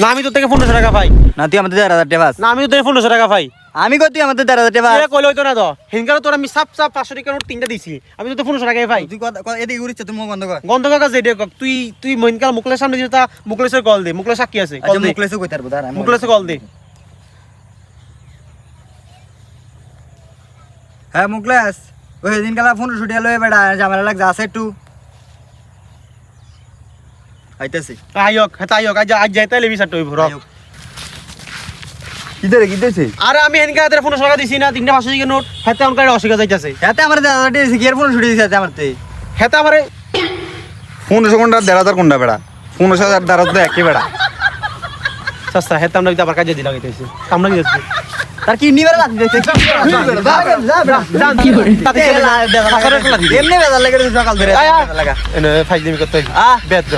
না আমি তোর থেকে 1500 টাকা পাই না তুই আমাদের 1000 টাকা পাস না আমি তোর থেকে 1500 টাকা পাই আমি কই তুই আমাদের 1000 টাকা পাস এ কইলে হইতো না তো হিনকার তোর আমি সাপ 500 টাকা নোট তিনটা দিছি আমি তোর 1500 টাকাই পাই তুই এদিকে ঘুরিস তুই মুখ বন্ধ কর গন্ধ কাকা যেটা তুই মহিনকাল মুকলের সামনে যেটা মুকলেশের কল দে মুকলেশ সাক্ষী আছে কল আচ্ছা দে মুখলেসও কইতে পারবো দাঁড়া মুকলেশে কল দে হ্যাঁ মুখলেস ওই দিন কালা ফোন ছুটিয়া লয়ে বেড়া ঝামেলা লাগ যাচ্ছে একটু আইতাছি আইয়ক হ্যাঁ আইয়ক আজ যাইতে লেবি সাট হইব র কিদেছে আরে আমি হেনকা হাতে 1500 টাকা দিছি না তিনটা 500 টাকা নোট হাতে অনকার অসুবিধা যাইতাছে এতে আমার 1000 টাকা দিছি কি আর ফোন ছুটি দিছে আমারতে হেতে আমারে 1500 কোনটা 1500 কোনটা বেড়া 15000 দ্বারা তো একই বেড়া সস্তা হেতে আমরা আবার কাজে দিলা গইতেছি আমরা কি যাচ্ছি তার কি নিবেলা লাগি দিছে জান কি করে তাতে এমনি বেজার লাগে সকাল ধরে লাগা এনে ফাইজলিমি করতে আ বেদ